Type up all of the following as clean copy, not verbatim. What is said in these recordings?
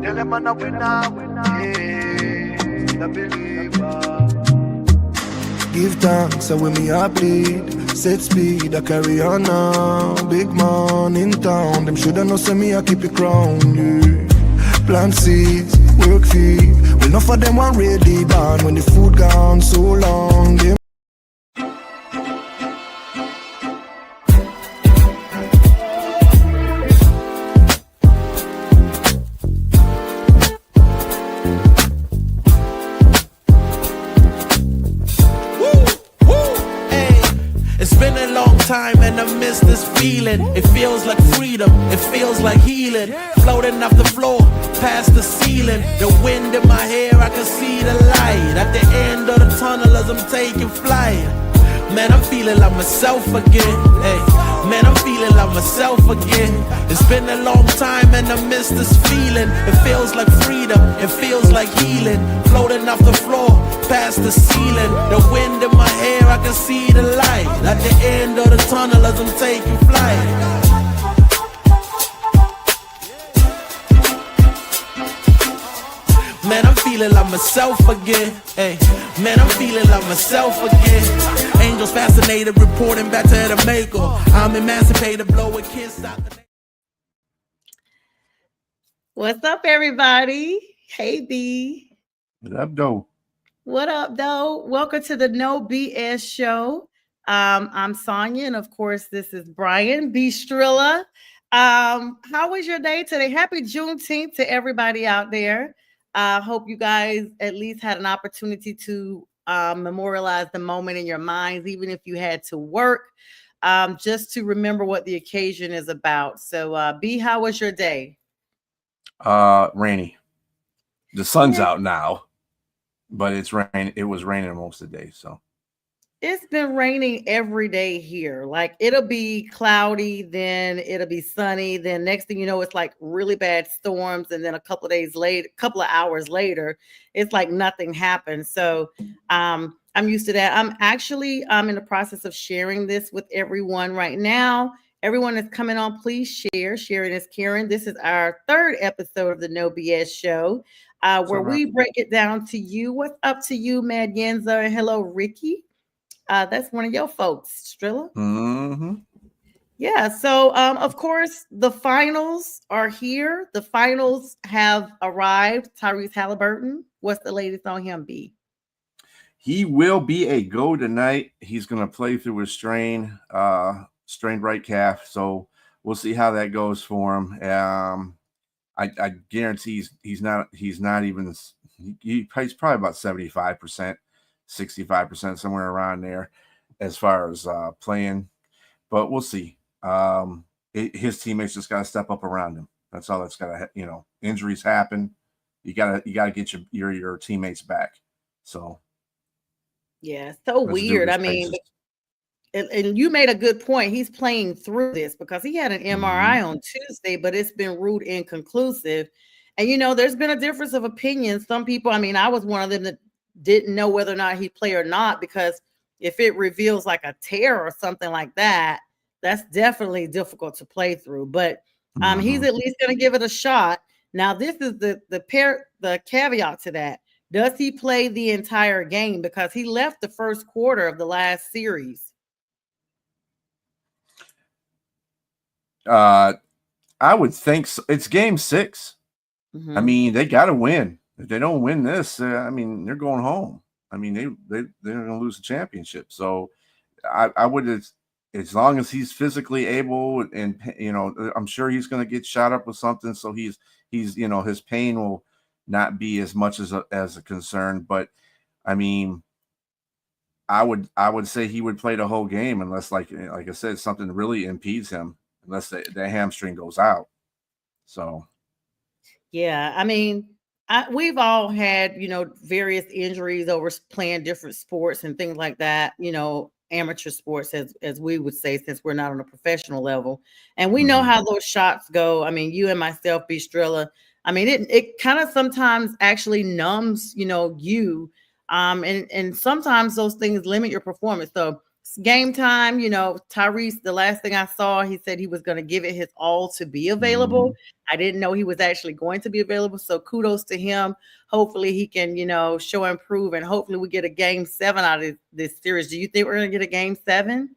Tell them I'm a winner, yeah, still a believer. Give thanks, so when me a bleed. Set speed, I carry on now. Big man in town, them shoulda know say me I keep it crown, yeah. Plant seeds, work feed. Well, enough of them want ready born when the food gone so long. Them time and I miss this feeling. It feels like freedom, it feels like healing. Floating off the floor, past the ceiling. The wind in my hair, I can see the light at the end of the tunnel as I'm taking flight. Man, I'm feeling like myself again. Hey, man, I'm feeling like myself again. It's been a long time and I miss this feeling. It feels like freedom, it feels like healing. Floating off the floor, past the ceiling. The wind in my hair, I can see the light at the end of the tunnel as I'm taking flight. Man, I'm feeling like myself again. Hey, man, I'm feeling like myself again. Angels fascinated, reporting back to the maker. I'm emancipated, blow a kiss out the. What's up, everybody? Hey, B. What up, though? What up, though? Welcome to the No BS show. I'm Sonja, and of course, this is Brian B. Trilla. How was your day today? Happy Juneteenth to everybody out there. I hope you guys at least had an opportunity to memorialize the moment in your minds, even if you had to work, just to remember what the occasion is about. So, B, how was your day? Rainy. The sun's out now, but it's rain. It was raining most of the day, so. It's been raining every day here. Like it'll be cloudy, then it'll be sunny. Then next thing you know, it's like really bad storms. And then a couple of hours later, it's like nothing happened. So I'm used to that. I'm in the process of sharing this with everyone right now. Everyone that's coming on, please share. Sharing is caring. This is our third episode of the No BS show, where we break it down to you. What's up to you, Mad Yenza? Hello, Ricky. That's one of your folks, Strilla. Mm-hmm. Yeah. So, of course, the finals are here. The finals have arrived. Tyrese Halliburton. What's the latest on him, B? He will be a go tonight. He's going to play through a strained right calf. So we'll see how that goes for him. I guarantee he's not even. He's probably about 75%. 65%, somewhere around there as far as playing, but we'll see. His teammates just got to step up around him. That's all that's got to, injuries happen. You gotta get your teammates back. So yeah, so weird. I mean, and you made a good point. He's playing through this because he had an MRI on Tuesday, but it's been ruled inconclusive. And there's been a difference of opinion. Some people, I was one of them that didn't know whether or not he play or not, because if it reveals like a tear or something like that, that's definitely difficult to play through. But he's at least going to give it a shot. Now, this is the caveat to that. Does he play the entire game? Because he left the first quarter of the last series. I would think so. It's game 6. I mean, they got to win. If they don't win this, they're going home. They're going to lose the championship. So I would, as long as he's physically able, and I'm sure he's going to get shot up with something. So he's his pain will not be as much as a concern. But I would say he would play the whole game unless, like I said, something really impedes him, unless the hamstring goes out. So yeah, we've all had, various injuries over playing different sports and things like that, amateur sports, as we would say, since we're not on a professional level. And we know how those shots go. You and myself, B. Strilla, it kind of sometimes actually numbs, you. And sometimes those things limit your performance. So game time, Tyrese, the last thing I saw, he said he was going to give it his all to be available. I didn't know he was actually going to be available. So kudos to him. Hopefully he can, show and prove, and hopefully we get a game 7 out of this series. Do you think we're going to get a game 7?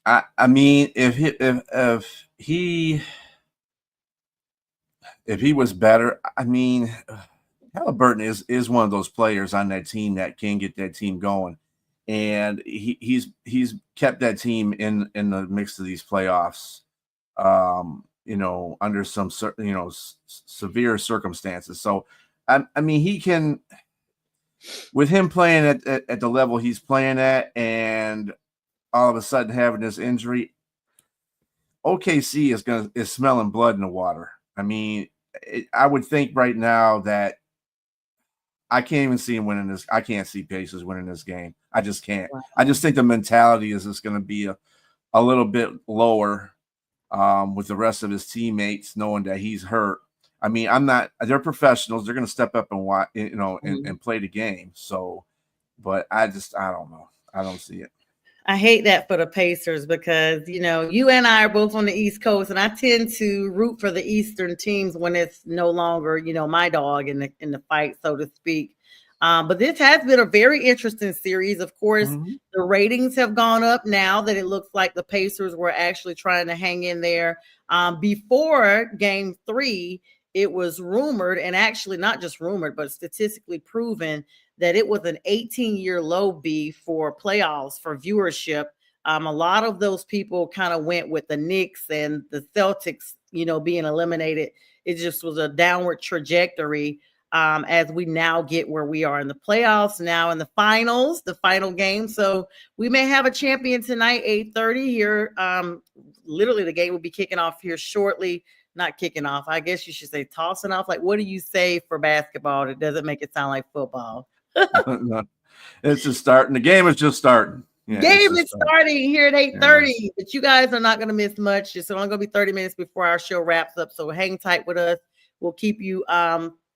I mean, if he was better, I mean, Halliburton is one of those players on that team that can get that team going, and he's kept that team in the mix of these playoffs, under some severe circumstances. So I mean, he can, with him playing at the level he's playing at, and all of a sudden having this injury, OKC is smelling blood in the water. I mean, I would think right now that I can't even see him winning this. I can't see Pacers winning this game. I just can't. Wow. I just think the mentality is just going to be a little bit lower with the rest of his teammates, knowing that he's hurt. I mean, they're professionals. They're going to step up and watch, and play the game. So, but I don't know. I don't see it. I hate that for the Pacers because, you and I are both on the East Coast, and I tend to root for the Eastern teams when it's no longer, my dog in the fight, so to speak. But this has been a very interesting series. Of course, the ratings have gone up now that it looks like the Pacers were actually trying to hang in there. Before game 3, it was rumored, and actually not just rumored, but statistically proven, that it was an 18-year low B for playoffs for viewership. A lot of those people kind of went with the Knicks and the Celtics, being eliminated. It just was a downward trajectory as we now get where we are in the playoffs, now in the finals, the final game. So we may have a champion tonight, 8:30 here. Literally, the game will be kicking off here shortly. Not kicking off. I guess you should say tossing off. Like, what do you say for basketball? It doesn't make it sound like football. No, it's just starting. The game is just starting. Yeah, game is starting here at 8:30, but you guys are not going to miss much. It's only going to be 30 minutes before our show wraps up. So hang tight with us. We'll keep you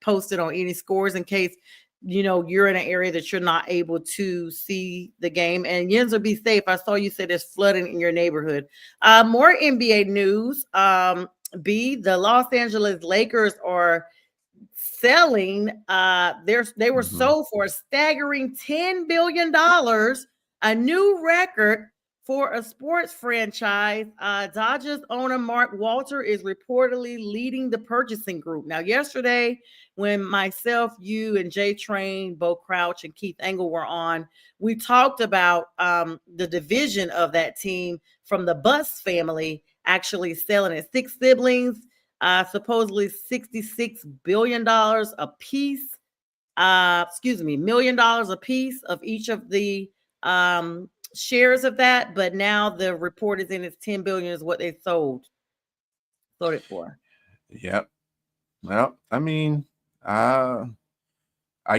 posted on any scores in case, you're in an area that you're not able to see the game. And Yenzer, be safe. I saw you said there's flooding in your neighborhood. More NBA news. The Los Angeles Lakers are selling. They were sold for a staggering $10 billion, a new record for a sports franchise. Dodgers owner Mark Walter is reportedly leading the purchasing group. Now, yesterday, when myself, you, and Jay Train, Bo Crouch, and Keith Engel were on, we talked about the division of that team from the Buss family actually selling it. 6 siblings. Supposedly $66 billion a piece. $1 million a piece of each of the shares of that. But now the report is in, it's $10 billion is what they sold it for. Yep. Well, I mean, I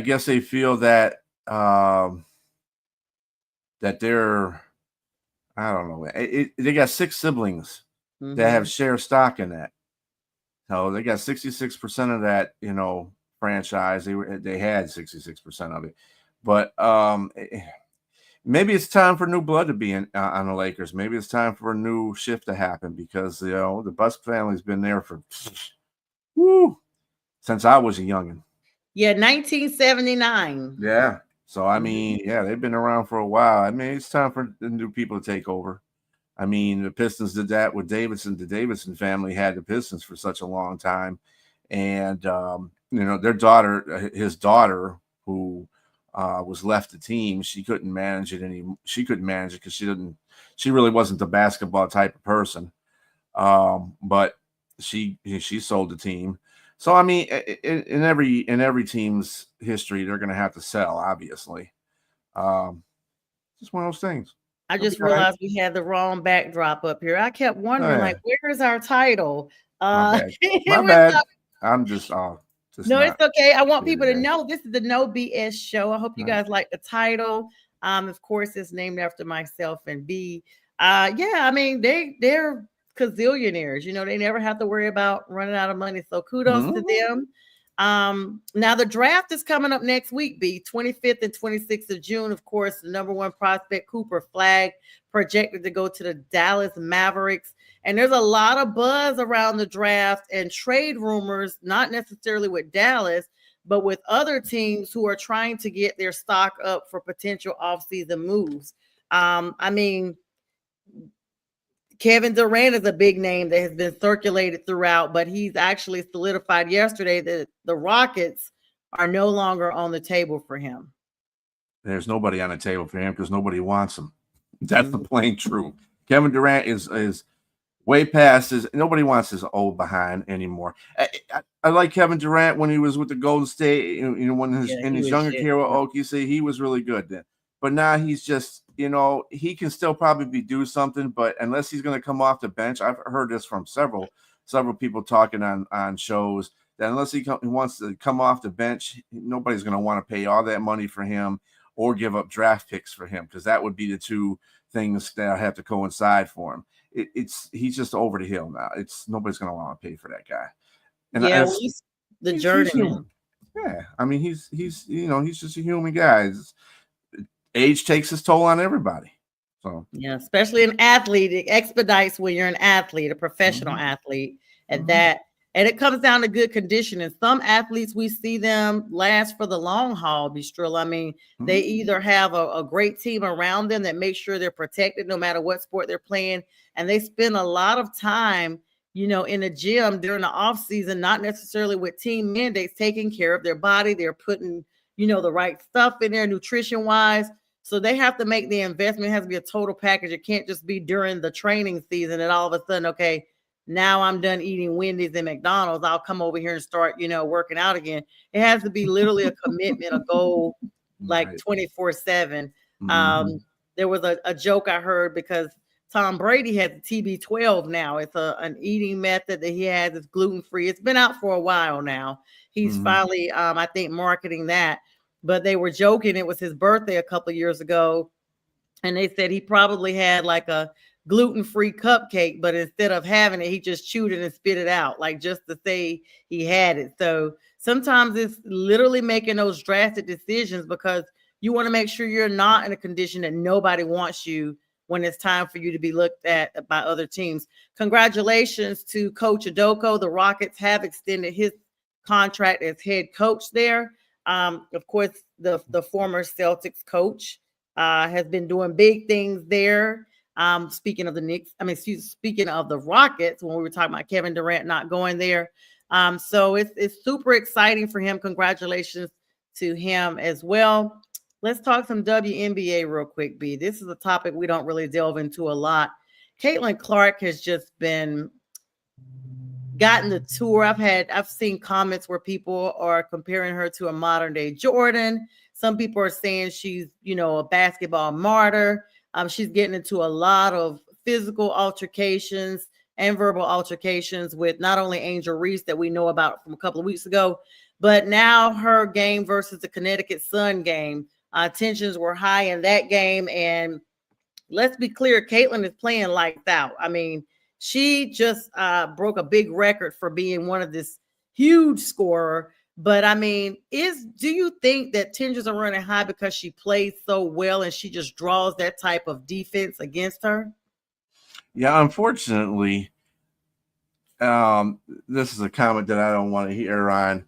guess they feel that that they're, I don't know. They got 6 siblings that have share stock in that. So they got 66% of that, franchise. They had 66% of it, but maybe it's time for new blood to be on the Lakers. Maybe it's time for a new shift to happen because the Buss family's been there for since I was a youngin'. Yeah, 1979. Yeah. So I mean, they've been around for a while. I mean, it's time for the new people to take over. I mean, the Pistons did that with Davidson. The Davidson family had the Pistons for such a long time. And, his daughter, who was left the team, she couldn't manage it anymore. She couldn't manage it because she really wasn't the basketball type of person. But she sold the team. So, I mean, in every team's history, they're going to have to sell, obviously. Just one of those things. I just realized we had the wrong backdrop up here. I kept wondering, where is our title? My bad. I'm just no, it's okay. I want people to know this is the No BS show. I hope you guys like the title. Of course, it's named after myself and B. I mean, they're gazillionaires. They never have to worry about running out of money. So kudos to them. Now the draft is coming up next week, B, 25th and 26th of June. Of course, the number one prospect, Cooper Flag, projected to go to the Dallas Mavericks. And there's a lot of buzz around the draft and trade rumors, not necessarily with Dallas, but with other teams who are trying to get their stock up for potential offseason moves. I mean, Kevin Durant is a big name that has been circulated throughout, but he's actually solidified yesterday that the Rockets are no longer on the table for him. There's nobody on the table for him because nobody wants him. That's the plain truth. Kevin Durant is way past his. Nobody wants his old behind anymore. I like Kevin Durant when he was with the Golden State. When in his younger career with OKC, he was really good then. But now he's just, he can still probably do something, but unless he's going to come off the bench, I've heard this from several people talking on shows that unless he wants to come off the bench, nobody's going to want to pay all that money for him or give up draft picks for him, because that would be the two things that have to coincide for him. He's just over the hill now. Nobody's going to want to pay for that guy. And he's the journeyman. Yeah, I mean he's just a human guy. Age takes its toll on everybody. So yeah, especially an athlete, it expedites when you're an athlete, a professional athlete at that. And it comes down to good conditioning. Some athletes, we see them last for the long haul, Bistrilla. I mean, they either have a great team around them that makes sure they're protected no matter what sport they're playing. And they spend a lot of time, in the gym during the off season, not necessarily with team mandates, taking care of their body. They're putting, the right stuff in there nutrition wise. So they have to make the investment. It has to be a total package. It can't just be during the training season and all of a sudden, okay, now I'm done eating Wendy's and McDonald's. I'll come over here and start, working out again. It has to be literally a commitment, a goal, like 24/7. There was a joke I heard because Tom Brady has TB12 now. It's an eating method that he has. It's gluten-free. It's been out for a while now. He's finally, I think, marketing that. But they were joking. It was his birthday a couple of years ago. And they said he probably had like a gluten-free cupcake, but instead of having it, he just chewed it and spit it out, like just to say he had it. So sometimes it's literally making those drastic decisions because you want to make sure you're not in a condition that nobody wants you when it's time for you to be looked at by other teams. Congratulations to Coach Adoko. The Rockets have extended his contract as head coach there. Of course, the former Celtics coach has been doing big things there. Speaking of the Knicks, speaking of the Rockets, when we were talking about Kevin Durant not going there. So it's super exciting for him. Congratulations to him as well. Let's talk some WNBA real quick, B. This is a topic we don't really delve into a lot. Caitlin Clark has just been gotten the tour. I've seen comments where people are comparing her to a modern day Jordan. Some people are saying she's, a basketball martyr. She's getting into a lot of physical altercations and verbal altercations with not only Angel Reese that we know about from a couple of weeks ago, but now her game versus the Connecticut Sun game. Tensions were high in that game. And let's be clear, Caitlin is playing lights out. I mean, she just broke a big record for being one of this huge scorer. But I mean, do you think that tensions are running high because she plays so well and she just draws that type of defense against her? Yeah, unfortunately, this is a comment that I don't want to hear on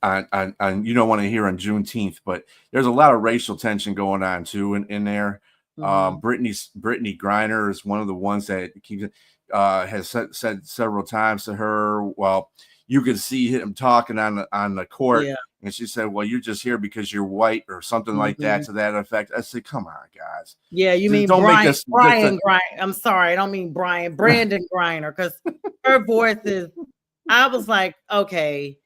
you don't want to hear on Juneteenth, but there's a lot of racial tension going on too in there. Brittany Griner is one of the ones that has said several times to her, well, you could see him talking on the court, and she said, well, you're just here because you're white or something like that, to that effect. I said, come on, guys. Yeah, you mean Brian Griner. I'm sorry, I don't mean Brian. Brandon Griner, because her voice is, I was like, okay.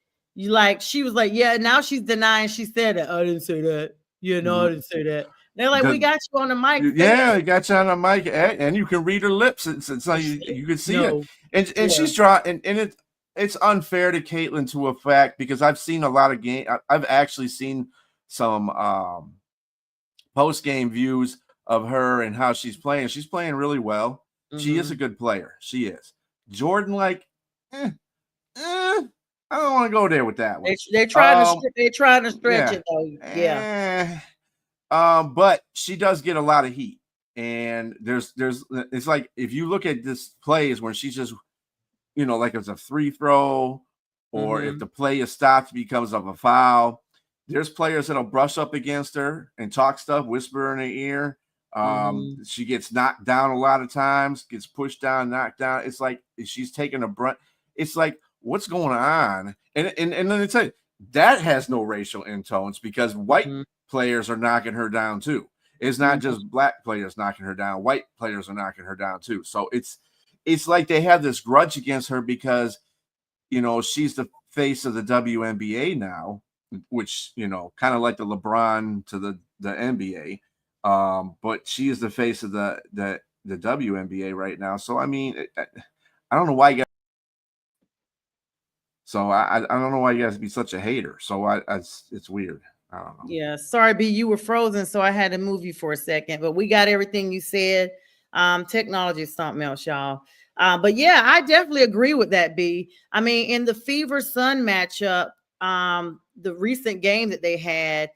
She was like, yeah, now she's denying she said it. I didn't say that. Yeah, no, I didn't say that. They're like, we got you on the mic. Yeah, they got you on the mic, and you can read her lips. It's like you can see it. And she's drawing, and it's unfair to Caitlin to a fact, because I've seen a lot of game. I've actually seen some post-game views of her and how she's playing. She's playing really well. She is a good player. She is. Jordan, I don't want to go there with that one. They're trying to stretch it though. Yeah. But she does get a lot of heat, and it's like if you look at this plays where she's just, like it's a free throw, or if the play is stopped becomes of a foul. There's players that'll brush up against her and talk stuff, whisper in her ear. She gets knocked down a lot of times, gets pushed down, knocked down. It's like she's taking a brunt. It's like, what's going on? And let me tell you, that has no racial intones because white players are knocking her down too. It's not just black players knocking her down. White players are knocking her down too. So it's like they have this grudge against her because, she's the face of the WNBA now, which, kind of like the LeBron to the NBA. But she is the face of the WNBA right now. So, I mean, I don't know why you got. So I don't know why you guys be such a hater. So it's weird. I don't know. Yeah, sorry, B, you were frozen, so I had to move you for a second. But we got everything you said. Technology is something else, y'all. But yeah, I definitely agree with that, B. I mean, in the Fever Sun matchup, the recent game that they had,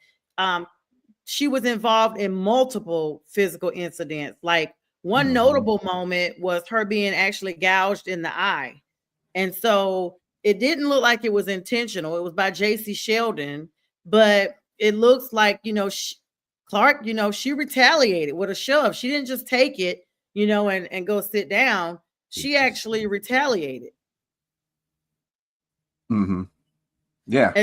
she was involved in multiple physical incidents. Like one notable moment was her being actually gouged in the eye. And so it didn't look like it was intentional. It was by JC Sheldon, but it looks like, Clark, she retaliated with a shove. She didn't just take it, and go sit down. She actually retaliated. Yeah.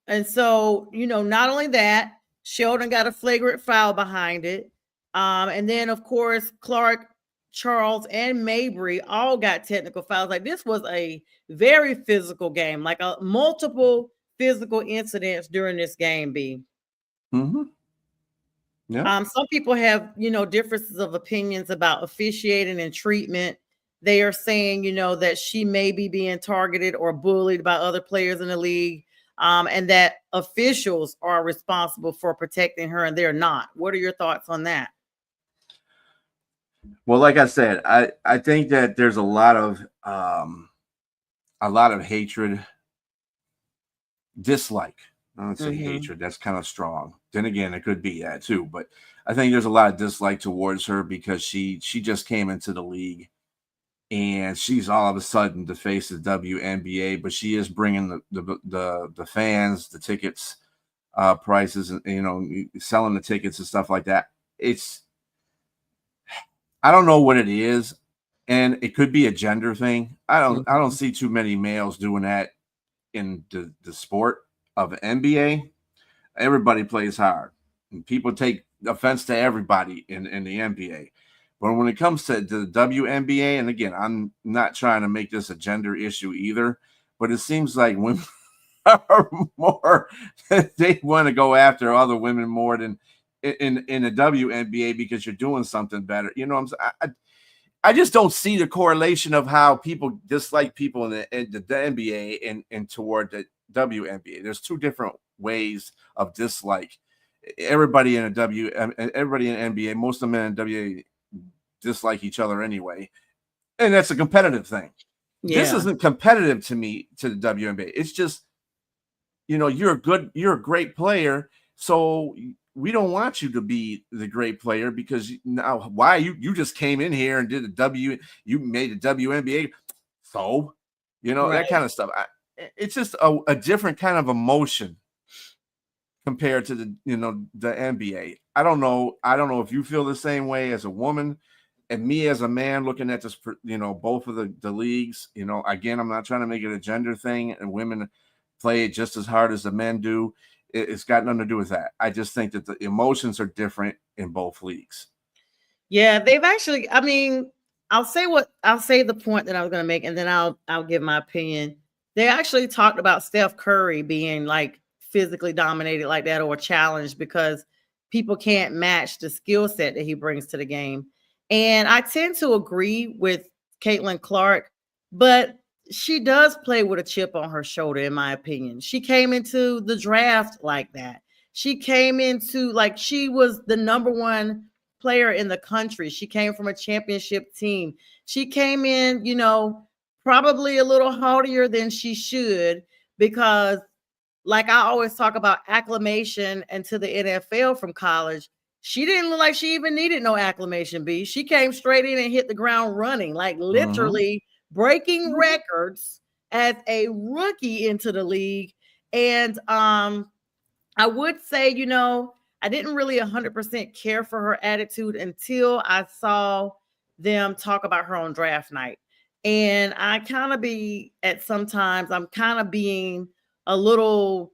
And so, not only that, Sheldon got a flagrant foul behind it. And then, of course, Clark, Charles, and Mabry all got technical fouls. Like, this was a very physical game, like multiple physical incidents during this game, B. Yeah. Some people have, differences of opinions about officiating and treatment. They are saying, that she may be being targeted or bullied by other players in the league, and that officials are responsible for protecting her, and they're not. What are your thoughts on that? Well, like I said, I think that there's a lot of hatred, dislike. I don't say hatred. That's kind of strong. Then again, it could be that too. But I think there's a lot of dislike towards her because she just came into the league, and she's all of a sudden the face of the WNBA. But she is bringing the fans, the tickets, prices, and selling the tickets and stuff like that. I don't know what it is, and it could be a gender thing. I don't see too many males doing that in the sport of NBA. Everybody plays hard, and people take offense to everybody in the NBA. But when it comes to the WNBA, and again, I'm not trying to make this a gender issue either, but it seems like women are more, they want to go after other women more than in the WNBA because you're doing something better. I just don't see the correlation of how people dislike people in the NBA and toward the WNBA. There's two different ways of dislike. Everybody in everybody in NBA, most of the men in WNBA dislike each other anyway, and that's a competitive thing. Yeah. This isn't competitive to me, to the WNBA. It's just, you're a great player, so we don't want you to be the great player because now why you just came in here and did you made the WNBA, so right. That kind of stuff. It's just a different kind of emotion compared to the NBA. I don't know if you feel the same way as a woman and me as a man looking at this, both of the leagues. Again, I'm not trying to make it a gender thing, and women play it just as hard as the men do. It's got nothing to do with that. I just think that the emotions are different in both leagues. Yeah, they've actually, I'll say the point that I was going to make, and then I'll give my opinion. They actually talked about Steph Curry being like physically dominated like that or challenged because people can't match the skill set that he brings to the game. And I tend to agree with Caitlin Clark, but she does play with a chip on her shoulder, in my opinion. She came into the draft like that. She came into like she was the number one player in the country. She came from a championship team. She came in, probably a little haughtier than she should because like I always talk about acclimation into the NFL from college. She didn't look like she even needed no acclimation, B. She came straight in and hit the ground running, like literally breaking records as a rookie into the league. And I would say, you know, I didn't really 100% care for her attitude until I saw them talk about her on draft night. And I kind of be at sometimes I'm kind of being a little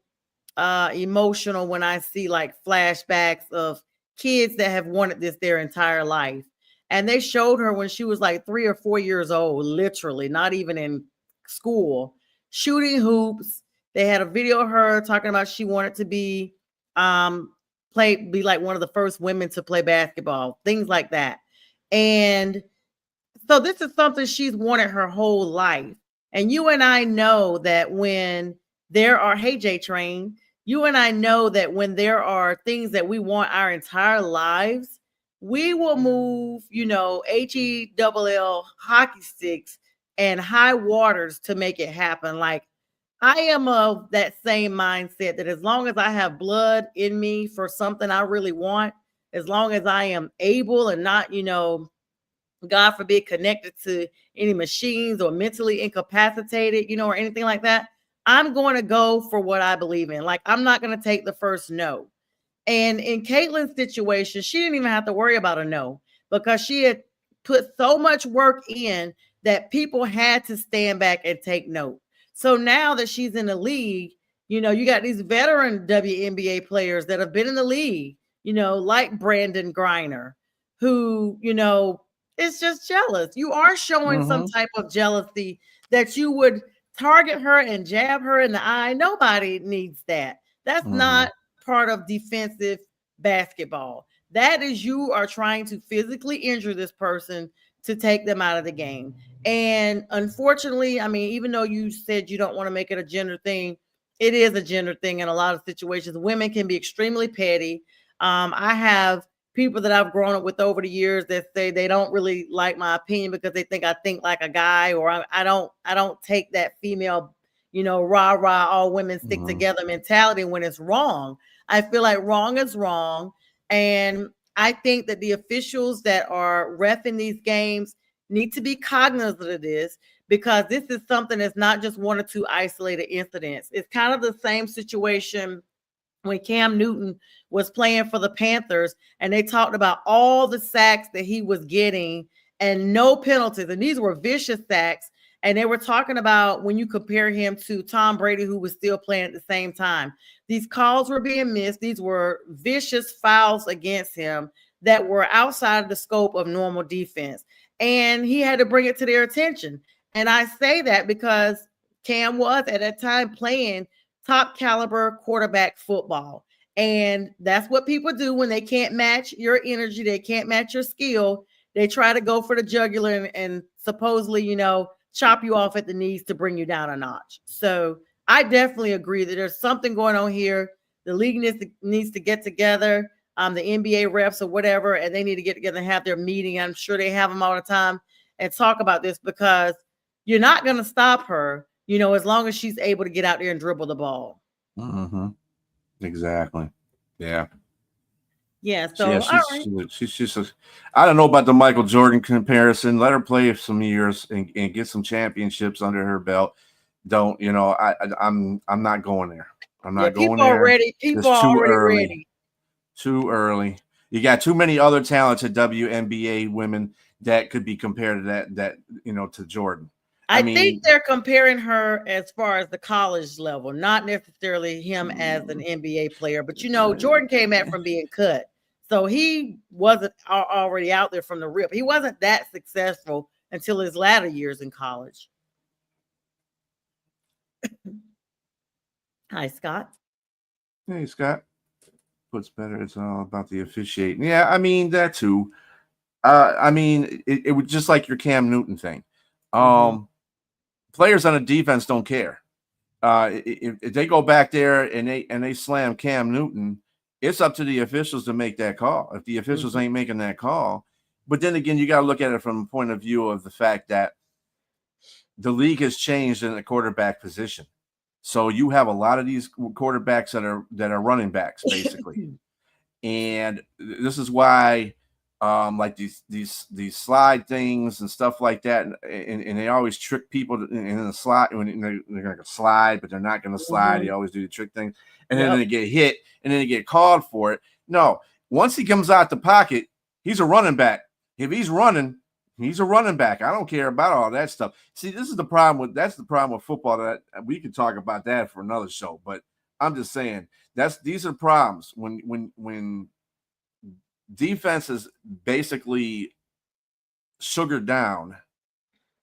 emotional when I see like flashbacks of kids that have wanted this their entire life. And they showed her when she was like 3 or 4 years old, literally, not even in school, shooting hoops. They had a video of her talking about she wanted to be be like one of the first women to play basketball, things like that. And so this is something she's wanted her whole life. And you and I know that when there are, hey, J Train, you and I know that when there are things that we want our entire lives, we will move, you know, HELL hockey sticks and high waters to make it happen. Like I am of that same mindset that as long as I have blood in me for something I really want, as long as I am able and not, you know, God forbid, connected to any machines or mentally incapacitated, you know, or anything like that, I'm going to go for what I believe in. Like, I'm not going to take the first no. And in Caitlin's situation, she didn't even have to worry about a no because she had put so much work in that people had to stand back and take note. So now that she's in the league, you know, you got these veteran WNBA players that have been in the league, you know, like Brandon Griner, who, you know, is just jealous. You are showing some type of jealousy that you would target her and jab her in the eye. Nobody needs that. That's not part of defensive basketball. That is you are trying to physically injure this person to take them out of the game. And unfortunately, I mean, even though you said you don't want to make it a gender thing, it is a gender thing in a lot of situations. Women can be extremely petty. I have people that I've grown up with over the years that say they don't really like my opinion because they think I think like a guy, or I don't take that female, you know, rah rah, all women stick together mentality when it's wrong. I feel like wrong is wrong, and I think that the officials that are reffing these games need to be cognizant of this, because this is something that's not just one or two isolated incidents. It's kind of the same situation when Cam Newton was playing for the Panthers and they talked about all the sacks that he was getting and no penalties. And these were vicious sacks. And they were talking about when you compare him to Tom Brady, who was still playing at the same time. These calls were being missed. These were vicious fouls against him that were outside of the scope of normal defense. And he had to bring it to their attention. And I say that because Cam was at that time playing top caliber quarterback football. And that's what people do when they can't match your energy, they can't match your skill. They try to go for the jugular and supposedly, you know, chop you off at the knees to bring you down a notch. So I definitely agree that there's something going on here. The league needs to get together, the NBA refs or whatever, and they need to get together and have their meeting. I'm sure they have them all the time and talk about this, because you're not going to stop her, you know, as long as she's able to get out there and dribble the ball. Exactly. Yeah. Yeah. So she's just I don't know about the Michael Jordan comparison. Let her play some years and get some championships under her belt. Don't, you know, I'm not going there. I'm not going there. People are already ready. Too early. You got too many other talented WNBA women that could be compared to that you know, to Jordan. I think they're comparing her as far as the college level, not necessarily him as an NBA player. But, you know, Jordan came back from being cut. So he wasn't already out there from the rip. He wasn't that successful until his latter years in college. Hi, Scott. Hey, Scott. Puts better. It's all about the officiating. Yeah, I mean, that too. I mean, it was just like your Cam Newton thing. Players on a defense don't care. If they go back there and they slam Cam Newton, it's up to the officials to make that call. If the officials ain't making that call, but then again, you got to look at it from the point of view of the fact that the league has changed in the quarterback position. So you have a lot of these quarterbacks that are running backs basically, and this is why, like these slide things and stuff like that, and they always trick people in the slide when they're going to slide, but they're not going to slide. They always do the trick thing, and then they get hit, and then they get called for it. No, once he comes out the pocket, he's a running back. If he's running, he's a running back. I don't care about all that stuff. See, that's the problem with football. That we could talk about that for another show, but I'm just saying these are problems when defense is basically sugared down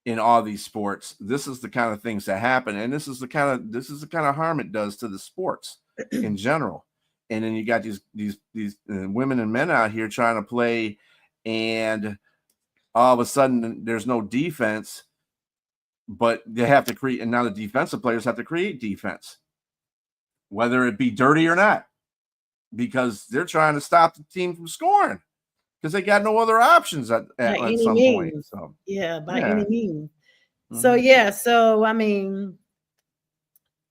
in all these sports. This is the kind of things that happen, and this is the kind of harm it does to the sports in general. And then you got these women and men out here trying to play, and all of a sudden there's no defense, but they have to create, and now the defensive players have to create defense, whether it be dirty or not, because they're trying to stop the team from scoring because they got no other options at some point. So by any means. So I mean,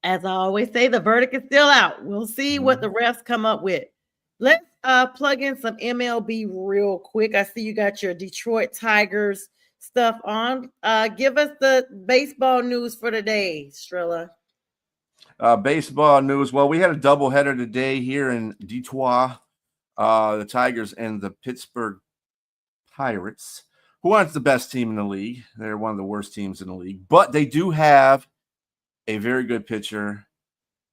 as I always say, the verdict is still out. We'll see what the refs come up with. Let's plug in some MLB real quick. I see you got your Detroit Tigers stuff on. Give us the baseball news for today, Trilla. Baseball news. Well, we had a doubleheader today here in Detroit. The Tigers and the Pittsburgh Pirates, who aren't the best team in the league. They're one of the worst teams in the league, but they do have a very good pitcher,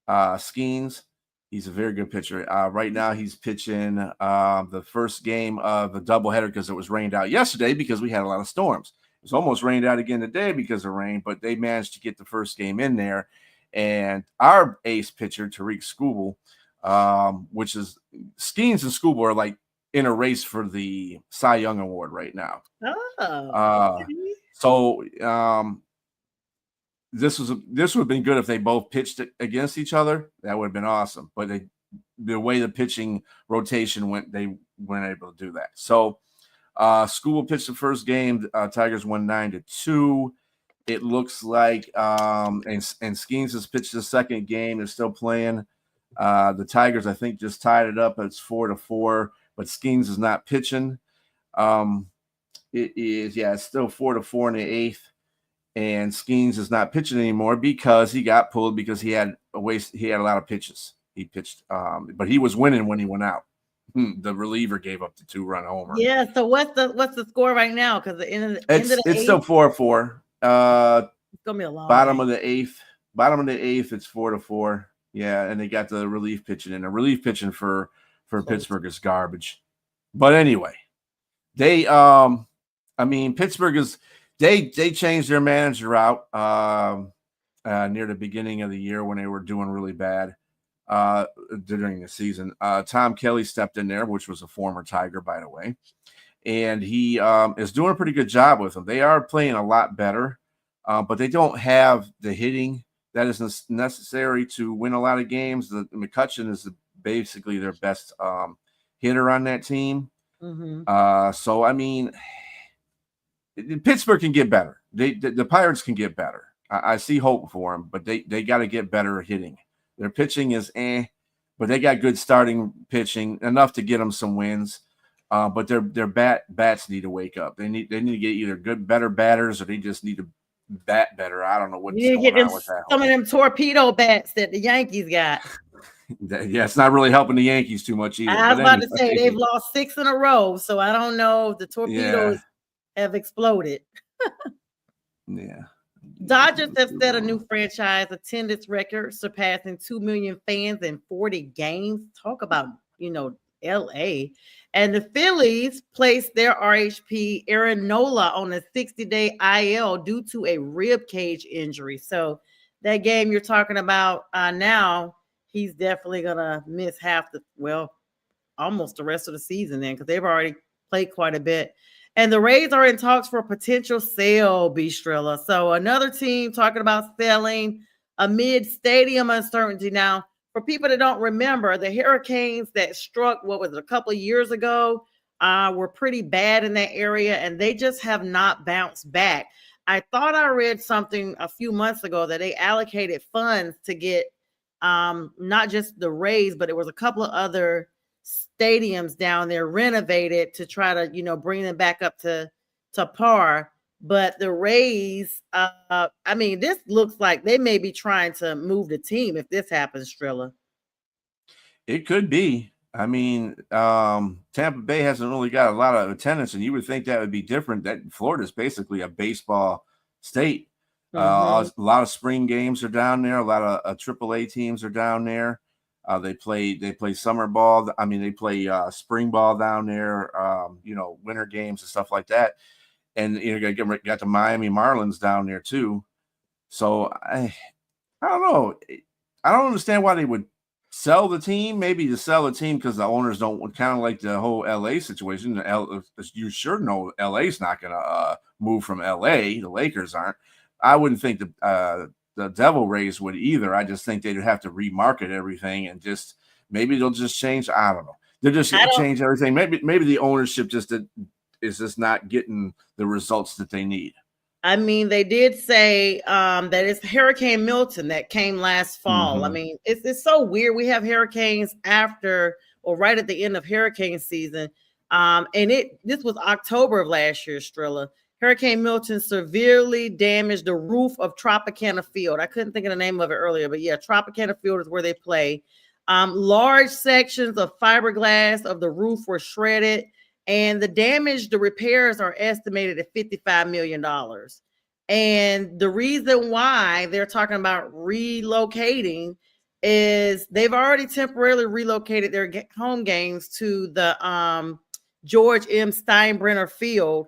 Skeens. He's a very good pitcher. Right now, he's pitching the first game of the doubleheader because it was rained out yesterday because we had a lot of storms. It was almost rained out again today because of rain, but they managed to get the first game in there. And our ace pitcher, Tariq Skubal, which is Skeens and Skubal are like in a race for the Cy Young Award right now. This would have been good if they both pitched against each other. That would have been awesome. But the way the pitching rotation went, they weren't able to do that. So Skubal pitched the first game. Tigers won 9-2. It looks like and Skeens has pitched the second game. They're still playing. The Tigers, I think, just tied it up. It's 4-4, but Skeens is not pitching. It's still 4-4 in the eighth. And Skeens is not pitching anymore because he got pulled because he had a lot of pitches. He pitched, but he was winning when he went out. The reliever gave up the 2-run homer. Yeah. So what's the score right now? Because it's still 4-4. It's gonna be a long bottom of the eighth. It's 4-4. Yeah, and they got the relief pitching in. The relief pitching for Pittsburgh is garbage. But anyway, Pittsburgh is. They changed their manager out near the beginning of the year when they were doing really bad during the season. Tom Kelly stepped in there, which was a former Tiger, by the way, and he is doing a pretty good job with them. They are playing a lot better, but they don't have the hitting that is necessary to win a lot of games. McCutcheon is basically their best hitter on that team. So, I mean, Pittsburgh can get better. The Pirates can get better. I see hope for them, but they got to get better at hitting. Their pitching is but they got good starting pitching, enough to get them some wins. But their bats need to wake up. They need to get either better batters, or they just need to bat better. I don't know what's going on with that. Some of them torpedo bats that the Yankees got. Yeah, it's not really helping the Yankees too much either. I was about to say they've lost 6 in a row, so I don't know if the torpedoes have exploded. Yeah. Dodgers have set a new franchise attendance record, surpassing 2 million fans in 40 games. Talk about, LA. And the Phillies placed their RHP Aaron Nola on a 60-day IL due to a rib cage injury. So that game you're talking about now, he's definitely going to miss almost the rest of the season then, because they've already played quite a bit. And the Rays are in talks for a potential sale, Trilla. So another team talking about selling amid stadium uncertainty. Now, for people that don't remember, the hurricanes that struck, a couple of years ago, were pretty bad in that area, and they just have not bounced back. I thought I read something a few months ago that they allocated funds to get not just the Rays, but it was a couple of other stadiums down there renovated to try to, you know, bring them back up to par. But the Rays, I mean, this looks like they may be trying to move the team if this happens, Trilla. It could be. I mean, Tampa Bay hasn't really got a lot of attendance, and you would think that would be different. That Florida's basically a baseball state. A lot of spring games are down there. A lot of AAA teams are down there. They play summer ball. I mean, they play spring ball down there. You know, winter games and stuff like that. And you know, got the Miami Marlins down there too. So I don't know. I don't understand why they would sell the team. Maybe to sell the team because the owners don't, kind of like the whole LA situation. You sure know LA's not going to move from LA. The Lakers aren't. I wouldn't think the Devil Rays would either. I just think they'd have to remarket everything and just maybe they'll just change. I don't know. They'll just change everything. Maybe the ownership is just not getting the results that they need. I mean, they did say that it's Hurricane Milton that came last fall. I mean, it's so weird. We have hurricanes after or right at the end of hurricane season. And this was October of last year, Strilla. Hurricane Milton severely damaged the roof of Tropicana Field. I couldn't think of the name of it earlier, but yeah, Tropicana Field is where they play. Large sections of fiberglass of the roof were shredded. And the repairs are estimated at $55 million. And the reason why they're talking about relocating is they've already temporarily relocated their home games to the George M. Steinbrenner Field.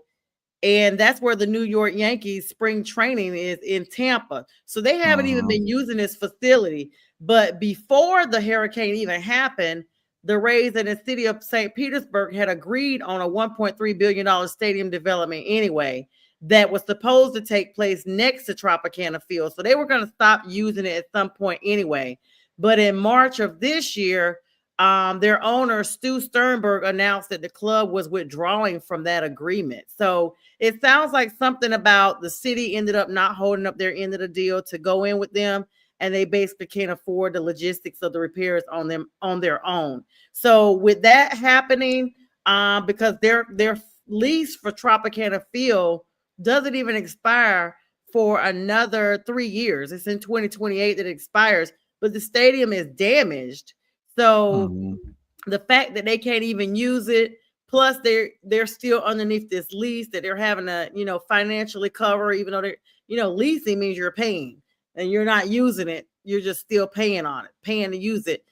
And that's where the New York Yankees spring training is, in Tampa. So they haven't even been using this facility. But before the hurricane even happened, the Rays and the city of St. Petersburg had agreed on a $1.3 billion stadium development anyway that was supposed to take place next to Tropicana Field. So they were going to stop using it at some point anyway. But in March of this year, their owner, Stu Sternberg, announced that the club was withdrawing from that agreement. So it sounds like something about the city ended up not holding up their end of the deal to go in with them. And they basically can't afford the logistics of the repairs on their own. So with that happening, because their lease for Tropicana Field doesn't even expire for another 3 years. It's in 2028 that it expires, but the stadium is damaged. So the fact that they can't even use it, plus they're still underneath this lease that they're having to, you know, financially cover, even though they're, you know, leasing means you're paying. And you're not using it, you're just still paying on it. Paying to use it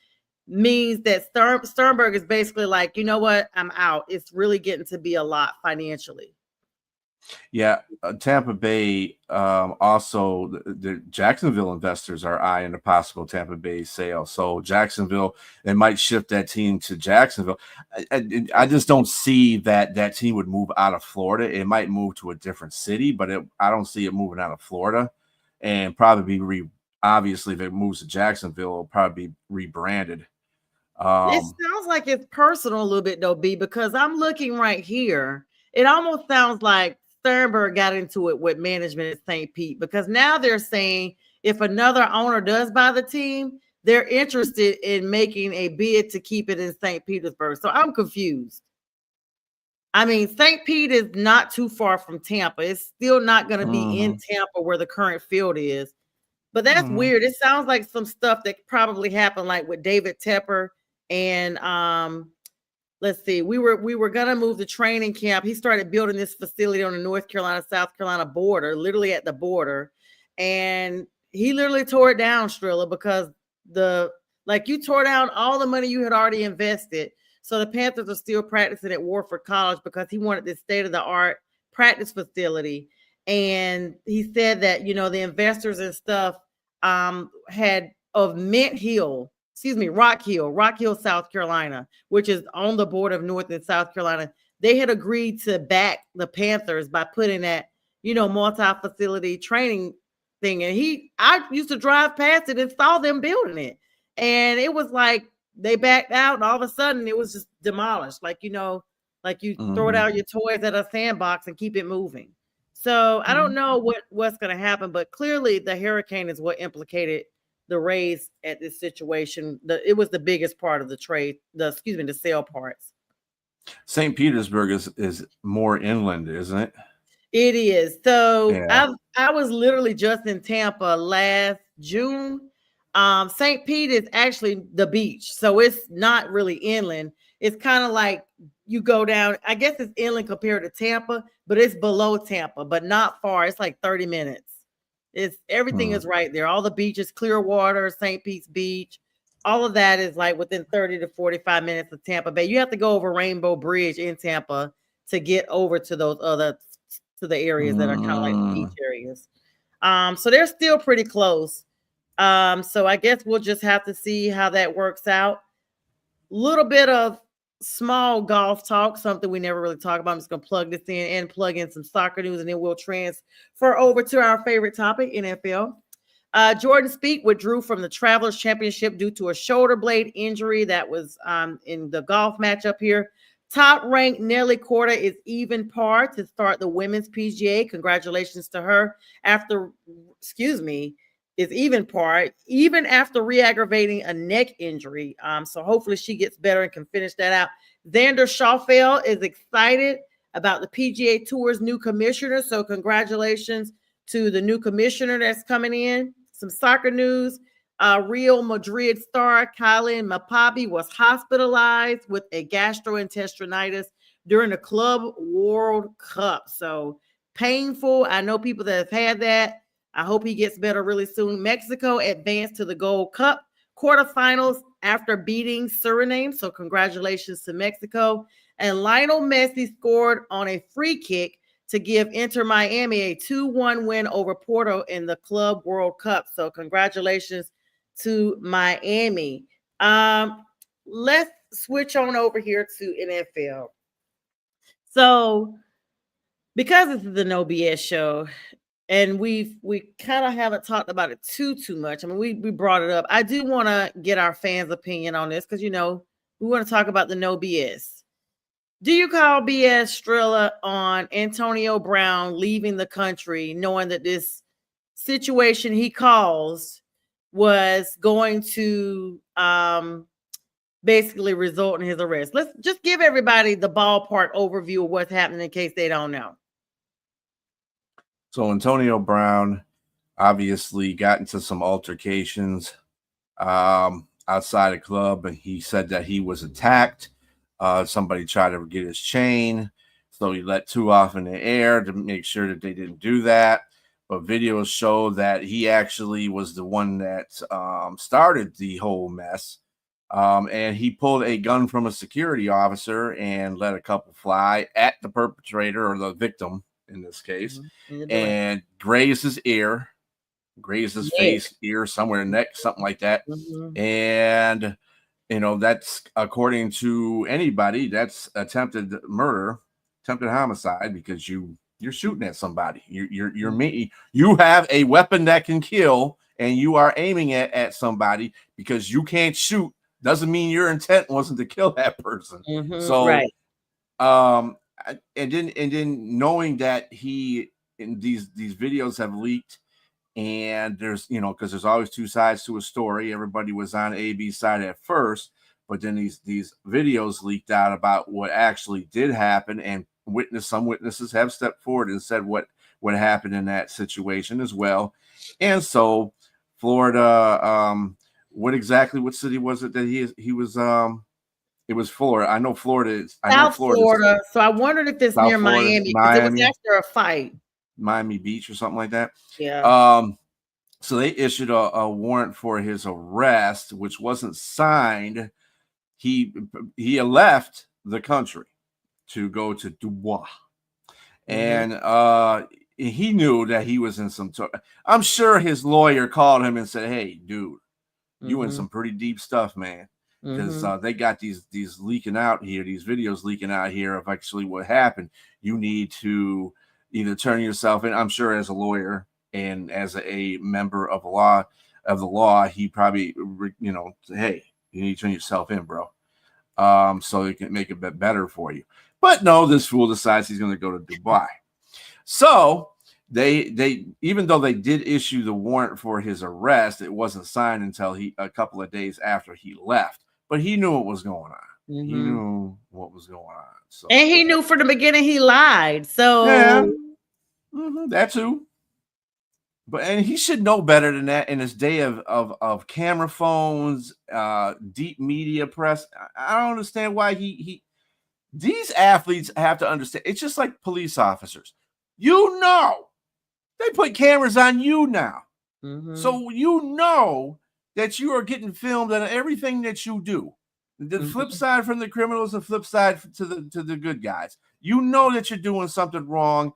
means that Sternberg is basically like, you know what, I'm out. It's really getting to be a lot financially. Yeah, Tampa Bay, also the Jacksonville investors are eyeing a possible Tampa Bay sale. So Jacksonville, they might shift that team to Jacksonville. I just don't see that team would move out of Florida. It might move to a different city, but I don't see it moving out of Florida. And probably obviously, if it moves to Jacksonville, it'll probably be rebranded. It sounds like it's personal a little bit, though, B, because I'm looking right here. It almost sounds like Sternberg got into it with management at St. Pete, because now they're saying if another owner does buy the team, they're interested in making a bid to keep it in St. Petersburg. So I'm confused. I mean, St. Pete is not too far from Tampa. It's still not going to be in Tampa where the current field is. But that's weird. It sounds like some stuff that probably happened, like with David Tepper and let's see. We were gonna move the training camp. He started building this facility on the North Carolina, South Carolina border, literally at the border, and he literally tore it down, Strilla, because you tore down all the money you had already invested. So the Panthers are still practicing at Warford College because he wanted this state-of-the-art practice facility. And he said that, you know, the investors and stuff had of Rock Hill, South Carolina, which is on the border of North and South Carolina. They had agreed to back the Panthers by putting that, you know, multi-facility training thing. And I used to drive past it and saw them building it. And it was like they backed out and all of a sudden it was just demolished. Like, you know, like you throw out your toys at a sandbox and keep it moving. So I don't know what's going to happen, but clearly the hurricane is what implicated the Rays at this situation. It was the biggest part of the trade, the sale parts. St. Petersburg is more inland, isn't it? It is. So Yeah. I was literally just in Tampa last June. St. Pete is actually the beach, so it's not really inland. It's kind of like you go down. I guess it's inland compared to Tampa, but it's below Tampa, but not far. It's like 30 minutes. It's everything is right there. All the beaches, Clearwater, St. Pete's Beach, all of that is like within 30 to 45 minutes of Tampa Bay. You have to go over Rainbow Bridge in Tampa to get over to those other to the areas that are kind of like the beach areas. So they're still pretty close. So I guess we'll just have to see how that works out. Little bit of small golf talk, something we never really talk about. I'm just gonna plug this in and plug in some soccer news, and then we'll transfer over to our favorite topic, NFL. Jordan Spieth withdrew from the Travelers Championship due to a shoulder blade injury that was in the golf matchup here. Top-ranked Nelly Korda is even par to start the women's PGA. Congratulations to her. Is even par, even after re-aggravating a neck injury. So hopefully she gets better and can finish that out. Xander Schauffele is excited about the PGA Tour's new commissioner. So congratulations to the new commissioner that's coming in. Some soccer news. Real Madrid star Kylian Mbappe was hospitalized with a gastrointestinitis during the Club World Cup. So painful. I know people that have had that. I hope he gets better really soon. Mexico advanced to the Gold Cup quarterfinals after beating Suriname. So congratulations to Mexico. And Lionel Messi scored on a free kick to give Inter Miami a 2-1 win over Porto in the Club World Cup. So congratulations to Miami. Let's switch on over here to NFL. So because this is the No BS show, and we kind of haven't talked about it too much. I mean, we brought it up. I do want to get our fans' opinion on this because, we want to talk about the No BS. Do you call BS, Trilla, on Antonio Brown leaving the country, knowing that this situation he caused was going to basically result in his arrest? Let's just give everybody the ballpark overview of what's happening in case they don't know. So Antonio Brown obviously got into some altercations outside a club, and he said that he was attacked. Somebody tried to get his chain, so he let two off in the air to make sure that they didn't do that. But videos show that he actually was the one that started the whole mess. And he pulled a gun from a security officer and let a couple fly at the perpetrator, or the victim in this case, and grazed his ear, grazed his face, ear, somewhere, neck, something like that. And that's, according to anybody, that's attempted murder, attempted homicide, because you're shooting at somebody. You have a weapon that can kill, and you are aiming it at somebody. Because you can't shoot doesn't mean your intent wasn't to kill that person. So right. And then knowing that these videos have leaked, and there's because there's always two sides to a story. Everybody was on AB's side at first, but then these videos leaked out about what actually did happen, and some witnesses have stepped forward and said what happened in that situation as well. And so Florida, what city was it that he was it was Florida. I know Florida is South Florida. So I wondered if it's near Miami, because it was after a fight. Miami Beach or something like that. Yeah. So they issued a warrant for his arrest, which wasn't signed. He left the country to go to Dubai, and he knew that he was in some. I'm sure his lawyer called him and said, "Hey, dude, you in some pretty deep stuff, man." Because they got these leaking out here, these videos leaking out here of actually what happened. You need to either turn yourself in. I'm sure as a lawyer and as a member of the law, he probably say, hey, you need to turn yourself in, bro, so it can make it better for you. But no, this fool decides he's going to go to Dubai. So they even though they did issue the warrant for his arrest, it wasn't signed until a couple of days after he left. But he knew what was going on. Mm-hmm. He knew what was going on. So, and he knew from the beginning he lied. So yeah, that too. And he should know better than that in his day of camera phones, deep media press. I don't understand why these athletes have to understand. It's just like police officers. You know, they put cameras on you now. So you know that you are getting filmed on everything that you do. The flip side from the criminals, the flip side to the good guys. You know that you're doing something wrong.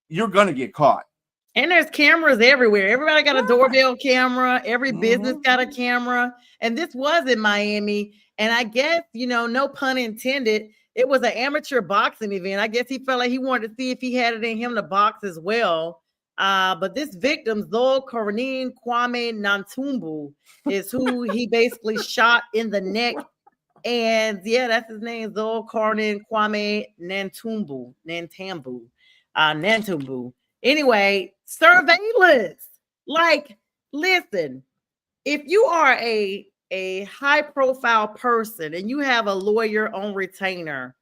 You're gonna get caught. And there's cameras everywhere. Everybody got a doorbell camera. Every business got a camera. And this was in Miami. And I guess, no pun intended, it was an amateur boxing event. I guess he felt like he wanted to see if he had it in him to box as well. But this victim, Zol Kareem Kwame Nantumbu, is who he basically shot in the neck. And yeah, that's his name, Zol Kareem Kwame Nantumbu. Anyway, surveillance. Like, listen, if you are a high profile person and you have a lawyer on retainer,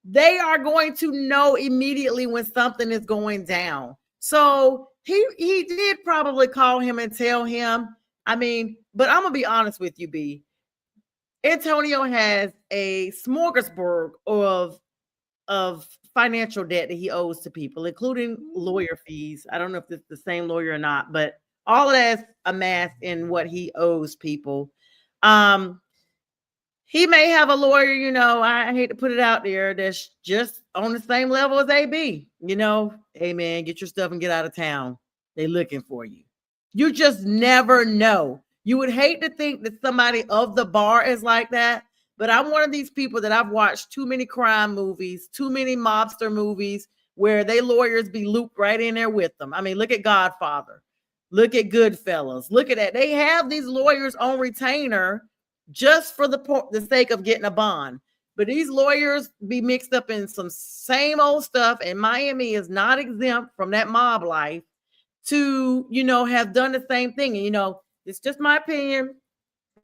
they are going to know immediately when something is going down. So he did probably call him and tell him. I mean, but I'm gonna be honest with you, B. Antonio has a smorgasbord of financial debt that he owes to people, including lawyer fees. I don't know if it's the same lawyer or not, but all of that's amassed in what he owes people. He may have a lawyer, I hate to put it out there, that's just on the same level as AB. Hey man, get your stuff and get out of town. They looking for you. You just never know. You would hate to think that somebody of the bar is like that. But I'm one of these people that I've watched too many crime movies, too many mobster movies where they lawyers be looped right in there with them. I mean, look at Godfather. Look at Goodfellas. Look at that. They have these lawyers on retainer just for the sake of getting a bond. But these lawyers be mixed up in some same old stuff. And Miami is not exempt from that mob life to, have done the same thing. And, it's just my opinion.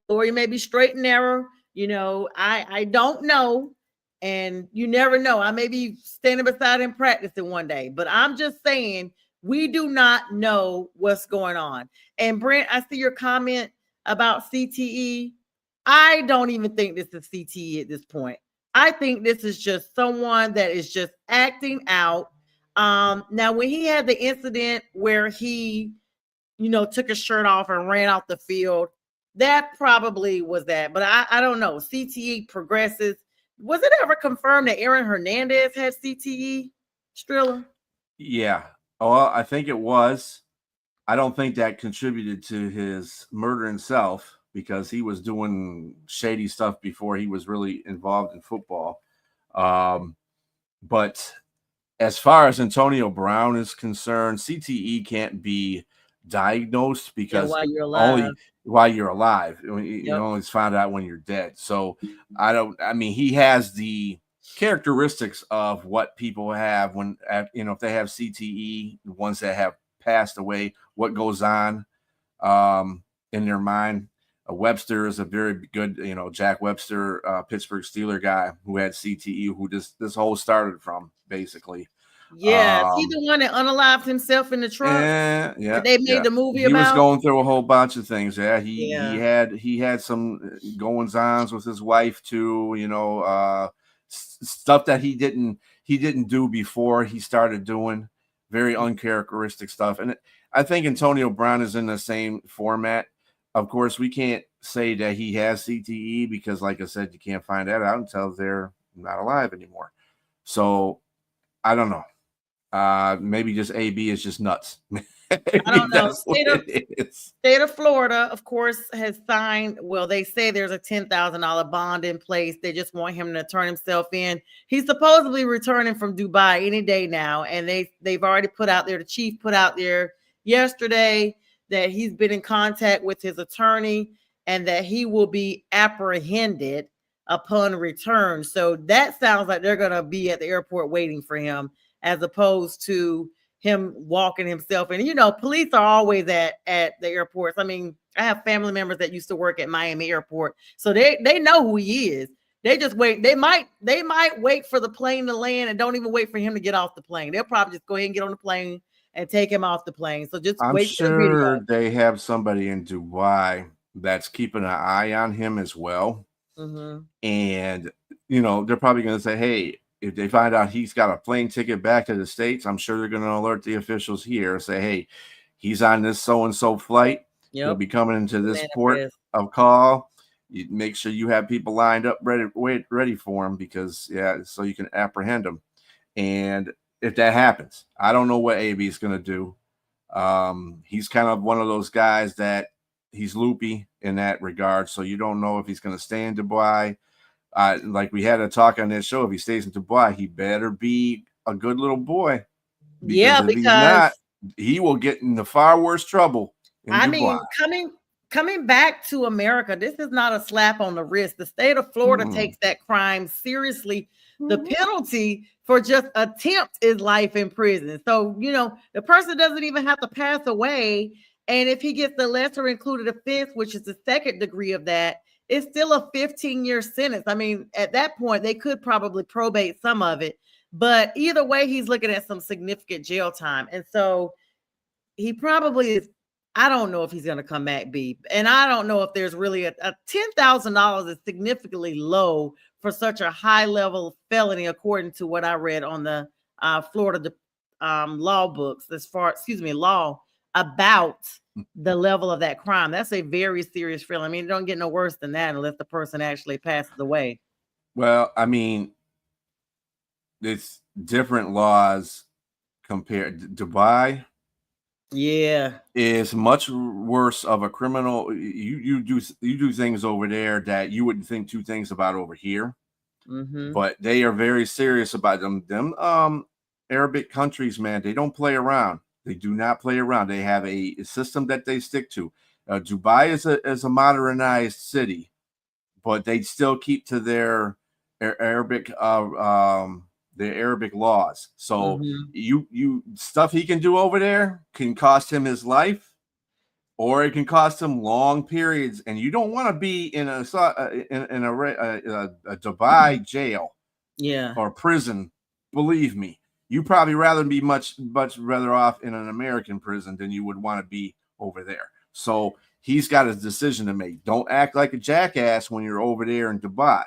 Lawyer may be straight and narrow. I don't know, and you never know. I may be standing beside him practicing one day, but I'm just saying we do not know what's going on. And Brent, I see your comment about CTE. I don't even think this is CTE at this point. I think this is just someone that is just acting out. Now, when he had the incident where he, took his shirt off and ran out the field, that probably was that, but I don't know. CTE progresses. Was it ever confirmed that Aaron Hernandez had CTE, Trilla? Yeah. Oh, I think it was. I don't think that contributed to his murder himself because he was doing shady stuff before he was really involved in football. But as far as Antonio Brown is concerned, CTE can't be diagnosed because only while you're alive. You only found out when you're dead. So he has the characteristics of what people have when, if they have CTE, the ones that have passed away, what goes on in their mind. Webster is a very good, Jack Webster, Pittsburgh Steeler guy who had CTE, who this whole started from, basically. Yeah, is he the one that unalived himself in the truck? Yeah. They made the movie about. He was going through a whole bunch of things. Yeah, he had some goings-ons with his wife too. Stuff that he didn't do before he started doing. Very uncharacteristic stuff. And I think Antonio Brown is in the same format. Of course, we can't say that he has CTE because, like I said, you can't find that out until they're not alive anymore. So I don't know. Maybe just AB is just nuts. I don't know. State of Florida, of course, has signed. Well, they say there's a $10,000 bond in place. They just want him to turn himself in. He's supposedly returning from Dubai any day now, and they've already put out there. The chief put out there yesterday that he's been in contact with his attorney and that he will be apprehended upon return. So that sounds like they're going to be at the airport waiting for him, as opposed to him walking himself. And you know, police are always at the airports. I mean, I have family members that used to work at Miami Airport, so they know who he is. They just wait. They might wait for the plane to land and don't even wait for him to get off the plane. They'll probably just go ahead and get on the plane and take him off the plane. So just I'm wait for the video. sure they have somebody in Dubai that's keeping an eye on him as well. And you know, they're probably going to say, hey, if they find out he's got a plane ticket back to the States, I'm sure they're going to alert the officials here and say, hey, he's on this so-and-so flight. He'll be coming into this port of call. You make sure you have people lined up ready for him, because so you can apprehend him. And if that happens, I don't know what AB is going to do. He's kind of one of those guys that he's loopy in that regard. So you don't know if he's going to stay in Dubai. Like we had a talk on this show, if he stays in Dubai, he better be a good little boy. Because if he's not, he will get into far worse trouble in Dubai. Mean, coming back to America, this is not a slap on the wrist. The state of Florida takes that crime seriously. The penalty for just attempt is life in prison. So, you know, the person doesn't even have to pass away. And if he gets the lesser included offense, which is the second degree of that, it's still a 15-year sentence. I mean, at that point, they could probably probate some of it. But either way, he's looking at some significant jail time. And so he probably is. I don't know if he's going to come back, B. And I don't know if there's really a $10,000 is significantly low for such a high-level felony, according to what I read on the Florida law books, law about the level of that crime. That's a very serious felony. I mean, it don't get no worse than that unless the person actually passes away. Well, I mean, it's different laws compared to Dubai. Yeah, is much worse of a criminal. You do things over there that you wouldn't think two things about over here. But they are very serious about them. Arabic countries, man, they don't play around. They do not play around. They have a system that they stick to. Dubai is a modernized city, but they still keep to their Arabic laws. So you stuff he can do over there can cost him his life, or it can cost him long periods. And you don't want to be in a Dubai jail, or prison. Believe me, you probably rather be much rather off in an American prison than you would want to be over there. So he's got a decision to make. Don't act like a jackass when you're over there in Dubai.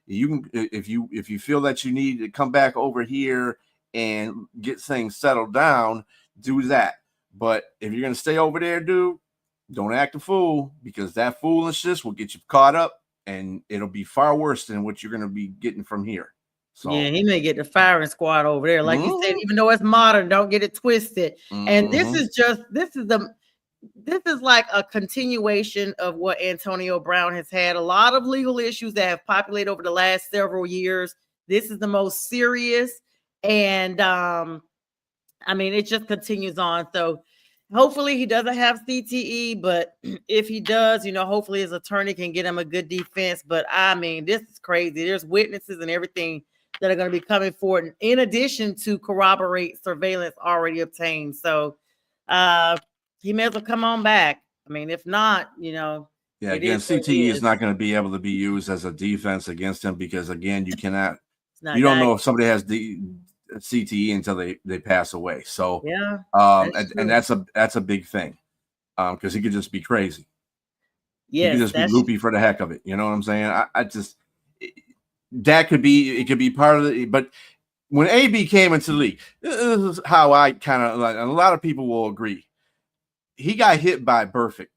You can, if you feel that you need to come back over here and get things settled down, do that. But if you're going to stay over there, dude, don't act a fool, because that foolishness will get you caught up, and it'll be far worse than what you're going to be getting from here. So yeah, he may get the firing squad over there. Like you said, even though it's modern, don't get it twisted. And this is like a continuation of what Antonio Brown has had. A lot of legal issues that have populated over the last several years. This is the most serious. And I mean, it just continues on. So hopefully he doesn't have CTE, but if he does, you know, hopefully his attorney can get him a good defense. But I mean, this is crazy. There's witnesses and everything that are going to be coming forward, in addition to corroborate surveillance already obtained. So he may as well come on back. I mean, if not, you know. Yeah, again, CTE is not going to be able to be used as a defense against him, because, again, you cannot, you don't know if somebody has the CTE until they pass away. So, yeah, and that's a big thing, because he could just be crazy. Yeah, he could just be loopy for the heck of it. You know what I'm saying? That could be, it could be part of it. But when AB came into the league, this is how I kind of, like, a lot of people will agree. He got hit by Burfict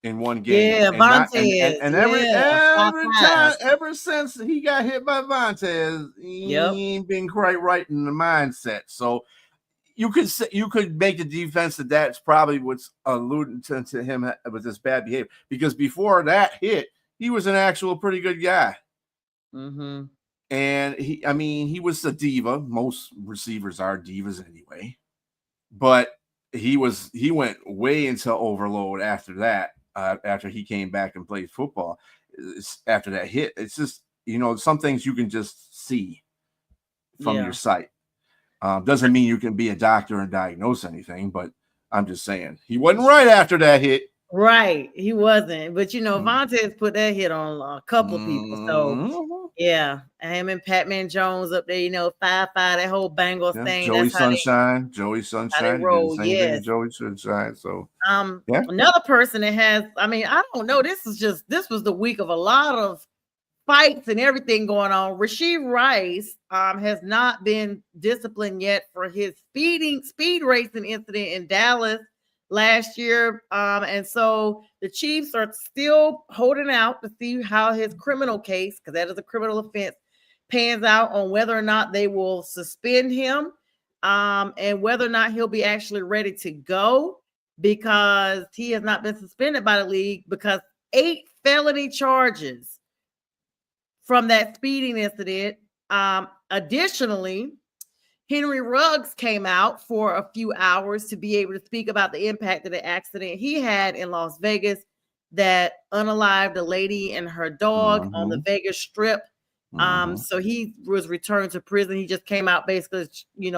in one game. Yeah, Vontaze. And every time, ever since he got hit by Vontaze, he ain't been quite right in the mindset. So you could make the defense that's probably what's alluding to him with this bad behavior, because before that hit, he was an actual pretty good guy. And he was a diva. Most receivers are divas anyway, but he went way into overload after that. After he came back and played football, after that hit, it's just, you know, some things you can just see from your sight. Doesn't mean you can be a doctor and diagnose anything, but I'm just saying he wasn't right after that hit. Right, he wasn't. But Vontaze put that hit on a couple of people. So yeah, him and Pat-Man Jones up there, 5-5, that whole Bengals thing. Joey that's how Sunshine, how they did roll. the same thing to Joey Sunshine. So another person that has, I don't know. This was the week of a lot of fights and everything going on. Rashee Rice has not been disciplined yet for his speed racing incident in Dallas last year. And so the Chiefs are still holding out to see how his criminal case, because that is a criminal offense, pans out on whether or not they will suspend him and whether or not he'll be actually ready to go, because he has not been suspended by the league because 8 felony charges from that speeding incident. Additionally, Henry Ruggs came out for a few hours to be able to speak about the impact of the accident he had in Las Vegas that unalived a lady and her dog on the Vegas Strip. So he was returned to prison. He just came out basically,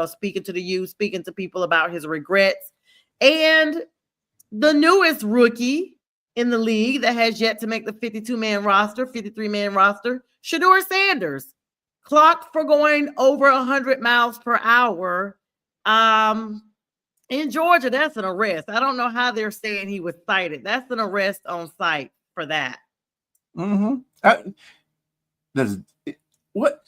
speaking to the youth, speaking to people about his regrets. And the newest rookie in the league that has yet to make the 53-man roster, Shedeur Sanders, clocked for going over 100 miles per hour in Georgia. That's an arrest. I don't know how they're saying he was cited. That's an arrest on site for that. What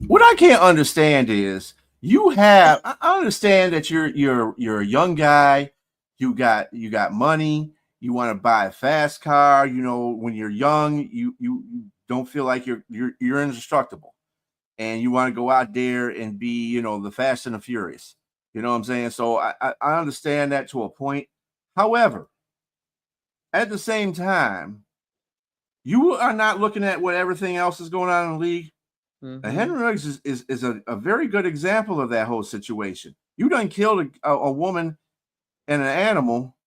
I can't understand is I understand that you're a young guy, you got money, you want to buy a fast car. When you're young, you don't feel like you're indestructible, and you want to go out there and be the Fast and the Furious. You know what I'm saying? So I understand that to a point. However, at the same time, you are not looking at what everything else is going on in the league. Henry Ruggs is a very good example of that whole situation. You done killed a woman and an animal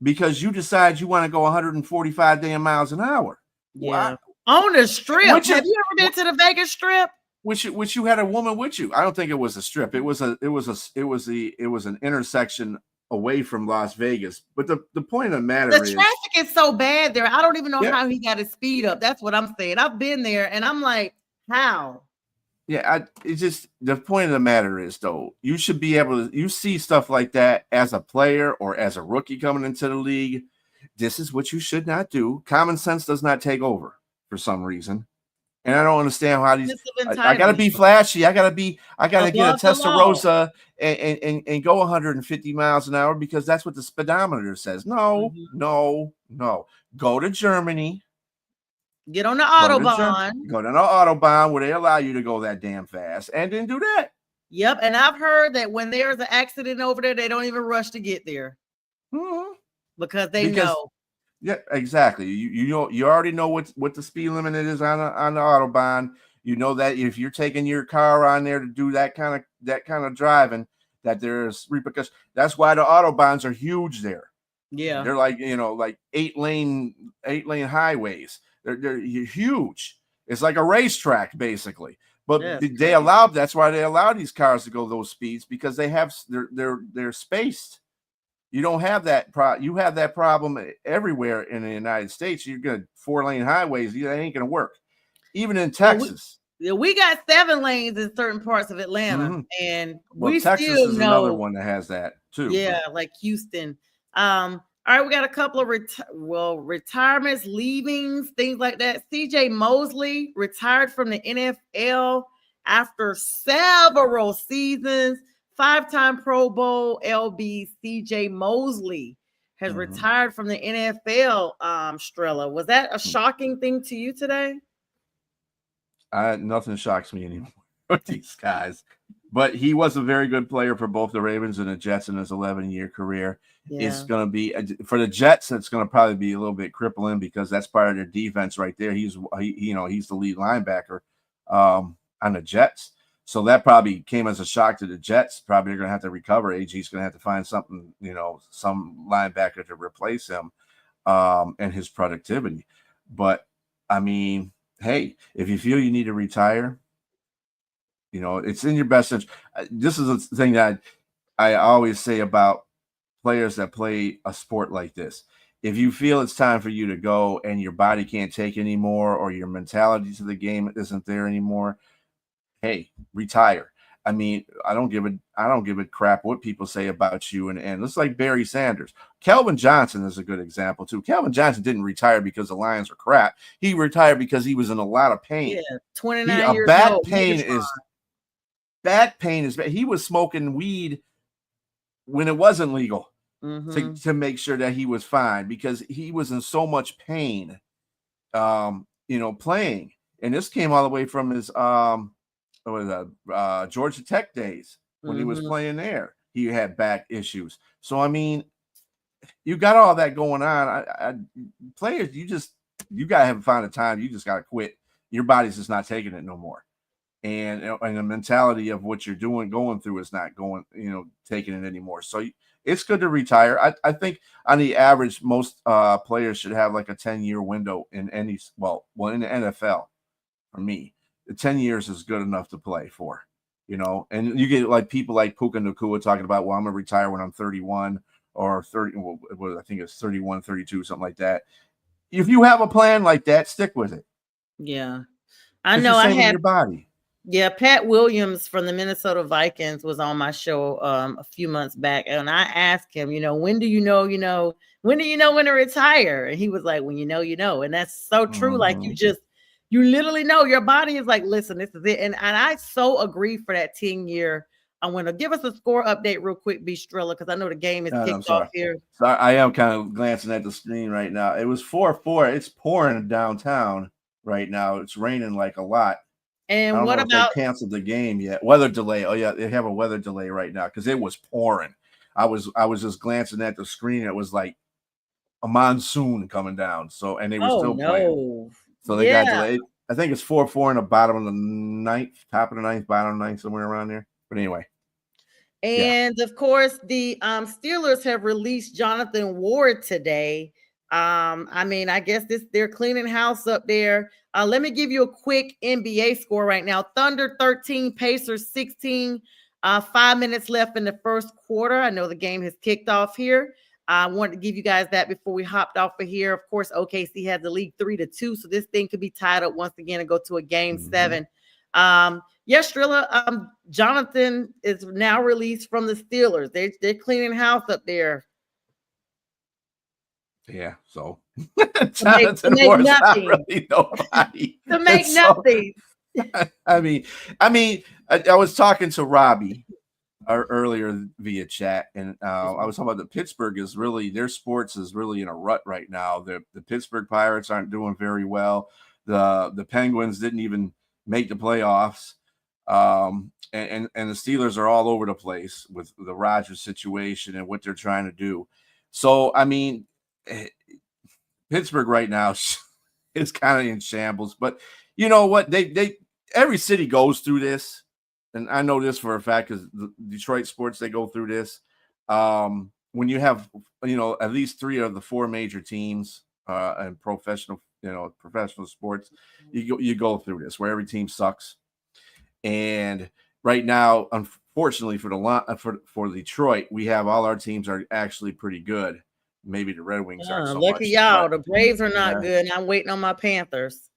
because you decide you want to go 145 damn miles an hour. Yeah. On the Strip. Have you ever been to the Vegas Strip? Which you had a woman with you. I don't think it was a strip. It was an intersection away from Las Vegas. But the point of the matter is, the traffic is so bad there. I don't even know how he got his speed up. That's what I'm saying. I've been there and I'm like, how? Yeah, it's just the point of the matter is, though, you should be able to. You see stuff like that as a player or as a rookie coming into the league. This is what you should not do. Common sense does not take over for some reason, and I don't understand how these. I got to be flashy. I got to get a Testarossa and go 150 miles an hour because that's what the speedometer says. No. Go to Germany. Get on the Autobahn. Go to the Autobahn where they allow you to go that damn fast and then do that. Yep. And I've heard that when there's an accident over there, they don't even rush to get there. Because they know. Yeah, exactly. You already know what the speed limit is on the Autobahn. You know that if you're taking your car on there to do that kind of driving, that there's repercussions. That's why the Autobahns are huge there. Yeah. They're like, like 8-lane highways. They're huge. It's like a racetrack basically. But that's why they allow these cars to go those speeds, because they're spaced. You don't have that you have that problem everywhere in the United States. You're going 4-lane highways, that ain't going to work. Even in Texas. We got 7 lanes in certain parts of Atlanta, and Texas still is know another one that has that too. Yeah, like Houston. All right, we got a couple of retirements, leavings, things like that. CJ Mosley retired from the NFL after several seasons. 5-time Pro Bowl LB CJ Mosley has retired from the NFL. Strella, was that a shocking thing to you today? Nothing shocks me anymore with these guys. But he was a very good player for both the Ravens and the Jets in his 11-year career. Yeah. It's going to be for the Jets. It's going to probably be a little bit crippling because that's part of their defense right there. He's the lead linebacker on the Jets. So that probably came as a shock to the Jets. Probably they're going to have to recover. AG's going to have to find something, some linebacker to replace him and his productivity. But I mean, hey, if you feel you need to retire, You know, it's in your best interest. This is a thing that I always say about players that play a sport like this. If you feel it's time for you to go and your body can't take anymore, or your mentality to the game isn't there anymore, hey, retire. I mean, I don't give a crap what people say about you. And it's like Barry Sanders. Calvin Johnson is a good example too. Calvin Johnson didn't retire because the Lions are crap. He retired because he was in a lot of pain. Yeah, 29 years old. Back pain is bad. He was smoking weed when it wasn't legal to make sure that he was fine, because he was in so much pain, playing. And this came all the way from his Georgia Tech days when he was playing there. He had back issues. So, I mean, you got all that going on. Players, you got to have found a time. You just got to quit. Your body's just not taking it no more. And the mentality of what you're going through is not taking it anymore. So it's good to retire. I think on the average, most players should have like a 10-year window in in the NFL. For me, the 10 years is good enough to play for, and you get like people like Puka Nacua talking about, well, I'm going to retire when I'm 31 or 30. I think it's 31, 32, something like that. If you have a plan like that, stick with it. Yeah. I know I had your body. Yeah, Pat Williams from the Minnesota Vikings was on my show a few months back, and I asked him, when do you know when to retire? And he was like, when you know, and that's so true. Like you literally know your body is like, listen, this is it. And I so agree for that 10-year. I'm going to give us a score update real quick, B. Strilla, because I know the game is kicked off here. Sorry, I am kind of glancing at the screen right now. It was 4-4. It's pouring downtown right now. It's raining like a lot. And what about they canceled the game yet? Weather delay. Oh yeah, they have a weather delay right now because it was pouring. I was just glancing at the screen. It was like a monsoon coming down. So, and they were still playing. So they got delayed. I think it's 4-4 in the bottom of the ninth, top of the ninth, bottom of the ninth, somewhere around there. But anyway. And of course, the Steelers have released Jonathan Ward today. I guess they're cleaning house up there. Let me give you a quick NBA score right now. Thunder 13, Pacers 16. 5 minutes left in the first quarter. I know the game has kicked off here. I wanted to give you guys that before we hopped off of here. Of course, OKC had the lead 3-2, so this thing could be tied up once again and go to a game 7. Yes, Trilla, Jonathan is now released from the Steelers. They're cleaning house up there. Yeah, so to make nothing. Really nobody. To make nothing. I mean, I was talking to Robbie earlier via chat, and I was talking about the Pittsburgh is really, their sports is really in a rut right now. The Pittsburgh Pirates aren't doing very well. The Penguins didn't even make the playoffs, and the Steelers are all over the place with the Rodgers situation and what they're trying to do. So I mean, Pittsburgh right now is kind of in shambles, but you know what? They every city goes through this, and I know this for a fact because the Detroit sports, they go through this. When you have at least 3 of the 4 major teams in professional sports, you go through this where every team sucks. And right now, unfortunately for Detroit, we have all our teams are actually pretty good. Maybe the Red Wings aren't so lucky much. Y'all, the Braves are not good, and I'm waiting on my Panthers.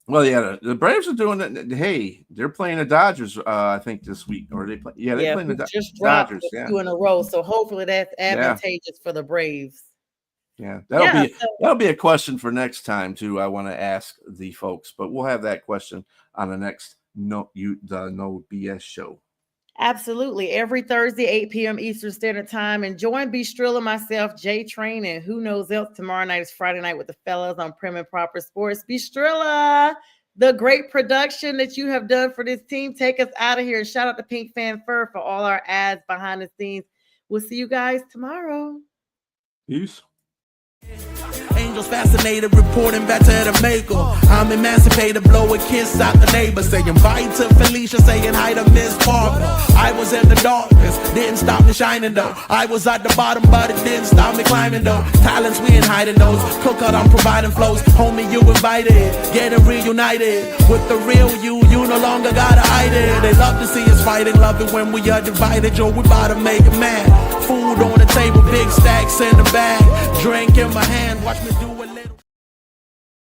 Well, yeah, the Braves are doing it. Hey, they're playing the Dodgers, I think this week, or they play. Yeah, they're playing the Dodgers. 2 in a row, so hopefully that's advantageous for the Braves. Yeah, that'll be a question for next time too. I want to ask the folks, but we'll have that question on the next No BS show. Absolutely. Every Thursday, 8 p.m. Eastern Standard Time. And join B. Strilla, myself, J Train, and who knows else. Tomorrow night is Friday night with the fellas on Prim and Proper Sports. B. Strilla, the great production that you have done for this team. Take us out of here. Shout out to Pink Fan Fur for all our ads behind the scenes. We'll see you guys tomorrow. Peace. Angels fascinated, reporting back to the maker. I'm emancipated, blow a kiss out the neighbor, saying bye to Felicia, saying hi to Miss Parker. I was in the darkness, didn't stop me shining though. I was at the bottom, but it didn't stop me climbing though. Talents we ain't hiding those. Cookout, I'm providing flows. Homie, you invited, getting reunited with the real you. You no longer gotta hide it. They love to see us fighting, love it when we are divided. Yo, we about to make it mad. Food on the table, big stacks in the bag. Drink in my hand, watch me do